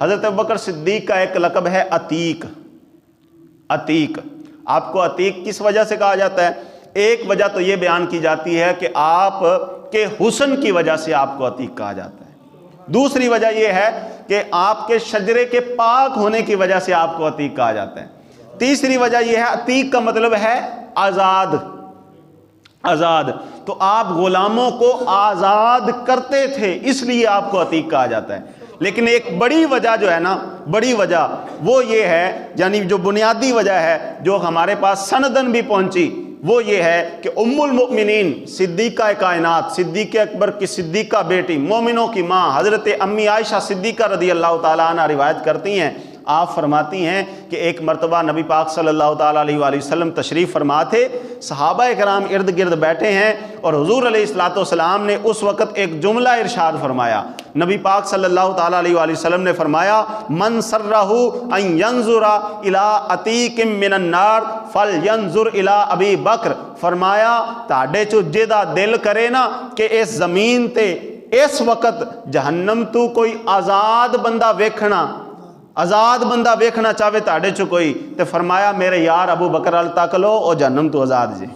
हज़रत अबू बकर सिद्दीक का एक लक़ब है अतीक। अतीक, आपको अतीक किस वजह से कहा जाता है? एक वजह तो ये बयान की जाती है कि आप के हुस्न की वजह से आपको अतीक कहा जाता है। दूसरी वजह यह है कि आपके शजरे के पाक होने की वजह से आपको अतीक कहा जाता है। तीसरी वजह यह है, अतीक का मतलब है आज़ाद। आज़ाद, तो आप गुलामों को आज़ाद करते थे, इसलिए आपको अतीक कहा जाता है। लेकिन एक बड़ी वजह जो है ना, बड़ी वजह वो ये है, यानी जो बुनियादी वजह है जो हमारे पास सनदन भी पहुंची, वो ये है कि उम्मुल मुमिनीन सिद्दीका कायनात, सिद्दीक़ अकबर की सिद्दीका बेटी, मोमिनों की माँ हज़रत अम्मी आयशा सिद्दीका रज़ी अल्लाह ताला अन्हा रिवायत करती हैं, आप फरमाती हैं कि एक मरतबा नबी पाक सल्लल्लाहु ताला अलैहि वसल्लम तशरीफ़ फरमा थे, सहाबाए कराम इर्द गिर्द बैठे हैं और हुज़ूर अलैहिस्सलातु वस्सलाम ने उस वक़्त एक जुमला इरशाद फरमाया। नबी पाक सल्लल्लाहु ताला अलैहि वसल्लम ने फरमाया, मन सर्रहु अन यंजुरा इला अतीकिम मिनन नार फल यंजुर इला अबी बकर। फरमाया ताडे चो जेदा दिल करे ना कि इस ज़मीन ते इस वक़्त जहन्नम तू कोई आज़ाद बंदा वेखना, आज़ाद बंदा वेखना चाहे ताड़े चो कोई, तो फरमाया मेरे यार अबू बकर अल तक लो और जहन्नम तो आज़ाद जी।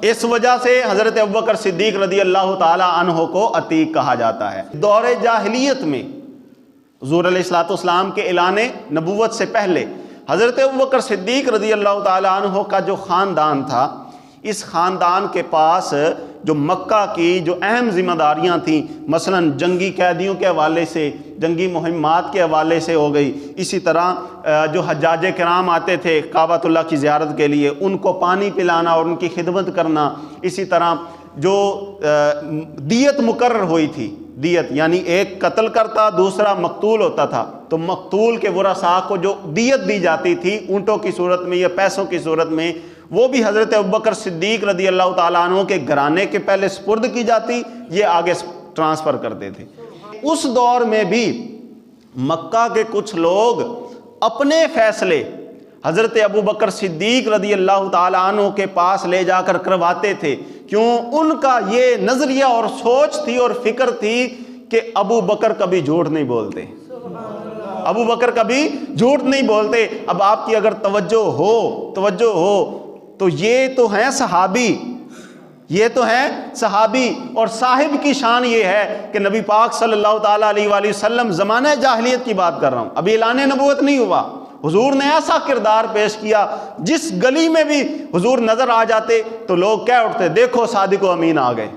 इस वजह से हज़रत अबू बकर सिद्दीक रज़ी अल्लाह ताला अन्हो को अतीक कहा जाता है। दौरे जाहिलियत में हुज़ूर अलैहिस्सलातु वस्सलाम के ऐलाने नबूवत से पहले हज़रत अबू बकर सिद्दीक रज़ी अल्लाह ताला अन्हो का जो ख़ानदान था, इस ख़ानदान के पास जो मक्का की जो अहम ज़िम्मेदारियाँ थीं, मसलन जंगी कैदियों के हवाले से, जंगी मुहिम्मात के हवाले से हो गई, इसी तरह जो हज्जाज किराम आते थे काबतुल्लाह की ज़ियारत के लिए, उनको पानी पिलाना और उनकी खिदमत करना, इसी तरह जो दियत मुकर्रर हुई थी, दियत यानी एक कत्ल करता दूसरा मकतूल होता था, तो मकतूल के वरसा को जो दियत दी जाती थी ऊँटों की सूरत में या पैसों की सूरत में, वो भी हज़रत अबू बकर सिद्दीक रज़ी अल्लाह ताला अन्हु के घराने के पहले सुपुर्द की जाती, ये आगे ट्रांसफ़र करते थे। उस दौर में भी मक्का के कुछ लोग अपने फ़ैसले हज़रत अबू बकर सिद्दीक रज़ी अल्लाह ताला अन्हु के पास ले जाकर करवाते थे। क्यों? उनका ये नज़रिया और सोच थी और फ़िक्र थी कि अबू बकर कभी झूठ नहीं बोलते, अबू बकर कभी झूठ नहीं बोलते। अब आपकी अगर तवज्जो हो तो ये तो हैं सहाबी, ये तो हैं सहाबी, और साहिब की शान ये है कि नबी पाक सल्लल्लाहु ताला अलैहि वसल्लम ज़माने जाहिलियत की बात कर रहा हूँ, अभी ऐलान नबूवत नहीं हुआ, हुजूर ने ऐसा किरदार पेश किया जिस गली में भी हुजूर नजर आ जाते तो लोग क्या उठते, देखो सादिक अमीन आ गए,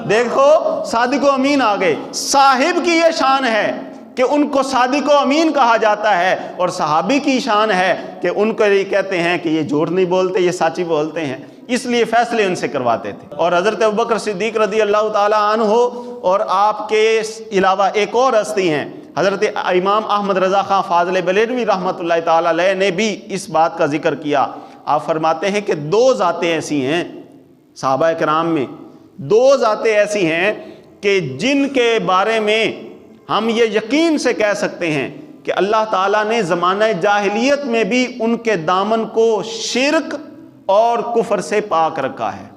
देखो सादिक अमीन आ गए। साहिब की ये शान है कि उनको सादिक अमीन कहा जाता है, और सहाबी की शान है कि उनको ये कहते हैं कि ये झूठ नहीं बोलते, ये साची बोलते हैं, इसलिए फैसले उनसे करवाते थे। और हज़रत अबू बकर सिद्दीक रज़ी अल्लाह ताला अन्हु और आपके अलावा एक और हस्ती हैं, हज़रत इमाम अहमद रज़ा ख़ान फ़ाज़िल बरेलवी रहमतुल्लाह ताला अलैह ने भी इस बात का जिक्र किया। आप फरमाते हैं कि दो ज़ातें ऐसी हैं सहाबा किराम में, दो ज़ातें ऐसी हैं कि जिनके बारे में हम ये यकीन से कह सकते हैं कि अल्लाह ताला ने ज़माने जाहिलियत में भी उनके दामन को शिर्क और कुफर से पाक रखा है,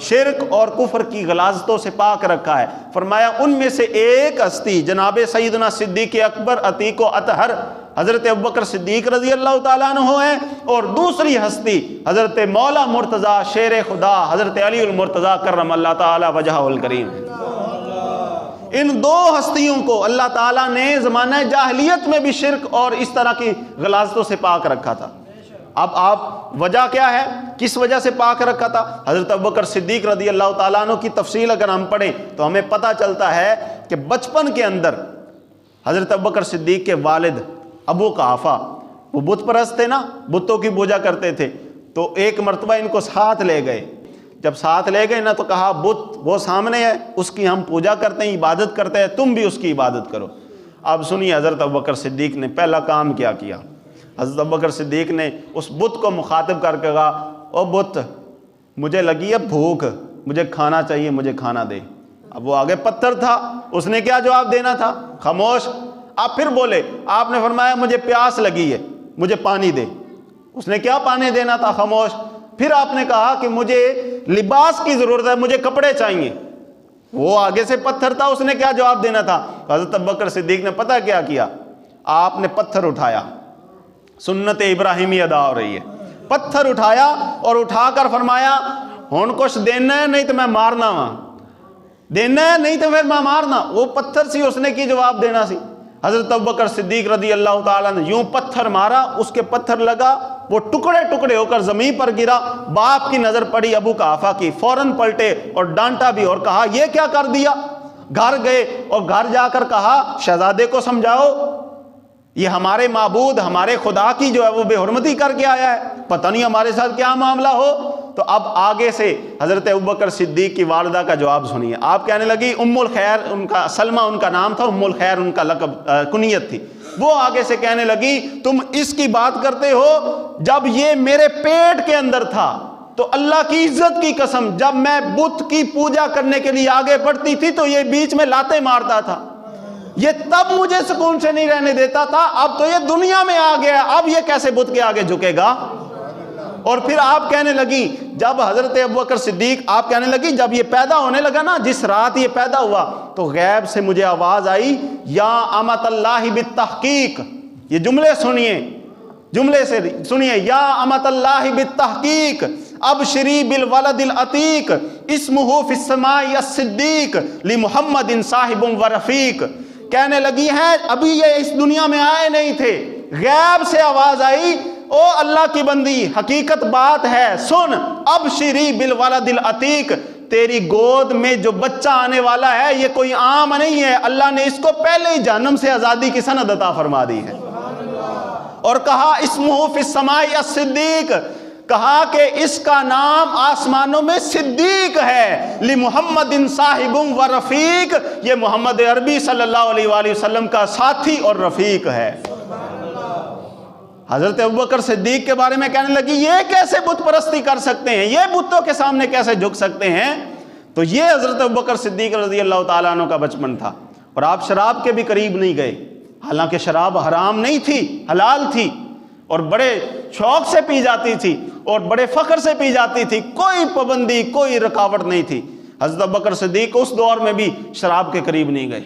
शिर्क और कुफर की गलाजतों से पाक रखा है। फरमाया उनमें से एक हस्ती जनाब सैयदना सिद्दीक़ अकबर अतीक व अतहर हज़रत अबू बकर सिद्दीक रज़ी अल्लाह ताला अन्हु हैं, और दूसरी हस्ती हज़रत मौला मुर्तज़ा शेर खुदा हज़रत अली उल मुर्तज़ा करमल्लाहु ताला वजहुल करीम। इन दो हस्तियों को अल्लाह ताला ने ज़माना जाहिलियत में भी शिर्क और इस तरह की गलाजतों से पाक रखा था। अब आप वजह क्या है, किस वजह से पाक रखा था? हज़रत अबू बकर सिद्दीक रज़ी अल्लाह ताला अन्हु की तफसील अगर हम पढ़ें तो हमें पता चलता है कि बचपन के अंदर हज़रत अबू बकर सिद्दीक के वालिद अबू कहाफ़ा वो बुत परस्त थे ना, बुतों की पूजा करते थे, तो एक मरतबा इनको साथ ले गए। जब साथ ले गए ना तो कहा बुत वो सामने है, उसकी हम पूजा करते हैं, इबादत करते हैं, तुम भी उसकी इबादत करो। अब सुनिए हज़रत अबू बकर सिद्दीक ने पहला काम क्या किया। हज़रत अबू बकर सिद्दीक ने उस बुत को मुखातिब करके कहा, ओ बुत मुझे लगी है भूख, मुझे खाना चाहिए, मुझे खाना दे। अब वो आगे पत्थर था, उसने क्या जवाब देना था? खामोश। आप फिर बोले, आपने फरमाया मुझे प्यास लगी है, मुझे पानी दे। उसने क्या पानी देना था? खामोश। फिर आपने कहा कि मुझे लिबास की ज़रूरत है, मुझे कपड़े चाहिए। वो आगे से पत्थर था, उसने क्या जवाब देना था? हजरत अबू बकर सिद्दीक ने पता क्या किया? आपने पत्थर उठाया, सुन्नत इब्राहिमी अदा हो रही है, पत्थर उठाया और उठाकर फरमाया हुन कुछ देना है नहीं तो मैं मारना वा, देना है नहीं तो फिर मैं मारना। वो पत्थर सी उसने की जवाब देना सी। हजरत अबू बकर सिद्दीक रदी अल्लाह ताला ने यूं पत्थर मारा, उसके पत्थर लगा, वो टुकड़े टुकड़े होकर जमीन पर गिरा। बाप की नजर पड़ी अबू कहाफा की, फौरन पलटे और डांटा भी और कहा ये क्या कर दिया। घर गए और घर जाकर कहा शहजादे को समझाओ, ये हमारे माबूद हमारे खुदा की जो है वो बेहुरमती करके आया है, पता नहीं हमारे साथ क्या मामला हो। तो अब आगे से हजरत अबू बकर सिद्दीक की वालिदा का जवाब सुनिए। आप कहने लगी उम्मुल खैर, उनका सलमा उनका नाम था, उम्मुल खैर उनका लक़ब कुनियत थी। वो आगे से कहने लगी तुम इसकी बात करते हो, जब ये मेरे पेट के अंदर था तो अल्लाह की इज्जत की कसम, जब मैं बुत की पूजा करने के लिए आगे बढ़ती थी तो ये बीच में लाते मारता था, ये तब मुझे सुकून से नहीं रहने देता था, अब तो ये दुनिया में आ गया, अब ये कैसे बुत के आगे झुकेगा। और फिर आप कहने लगी जब हजरत अबू बकर सिद्दीक, आप कहने लगी जब ये पैदा होने लगा ना, जिस रात ये पैदा हुआ तो गैब से मुझे आवाज आई या अमतल्लाहि बित्तहकीक। ये जुमले सुनिए, जुमले से सुनिए, या अमतल्लाहि बित्तहकीक अबशरी बिल वलदिल अतीक इस्मुहु फिस्समाई अस्सिद्दीक लि मुहम्मदिन साहिबुम व रफीक। कहने लगी हैं अभी ये इस दुनिया में आए नहीं थे, गैब से आवाज आई ओ अल्लाह की बंदी, हकीकत बात है सुन, अबशरी बिल वलदिल अतीक, तेरी गोद में जो बच्चा आने वाला है ये कोई आम नहीं है, अल्लाह ने इसको पहले ही जहन्नम से आजादी की सनद अता फरमा दी है। और कहा इस्मुहु फिस्समाई अस्सिद्दीक, कहा कि इसका नाम आसमानों में सिद्दीक है, लि मुहम्मदिन साहिबुम व रफीक, ये मोहम्मद अरबी सल्लल्लाहु अलैहि वसल्लम का साथी और रफीक है। हजरत अबू बकर सिद्दीक के बारे में कहने लगी ये कैसे बुत परस्ती कर सकते हैं, ये बुतों के सामने कैसे झुक सकते हैं। तो ये हजरत अबू बकर सिद्दीक रज़ी अल्लाह ताला अन्हु का बचपन था। और आप शराब के भी करीब नहीं गए, हालांकि शराब हराम नहीं थी, हलाल थी और बड़े शौक से पी जाती थी और बड़े फख्र से पी जाती थी, कोई पाबंदी कोई रुकावट नहीं थी। हजरत अबू बकर सिद्दीक उस दौर में भी शराब के करीब नहीं गए।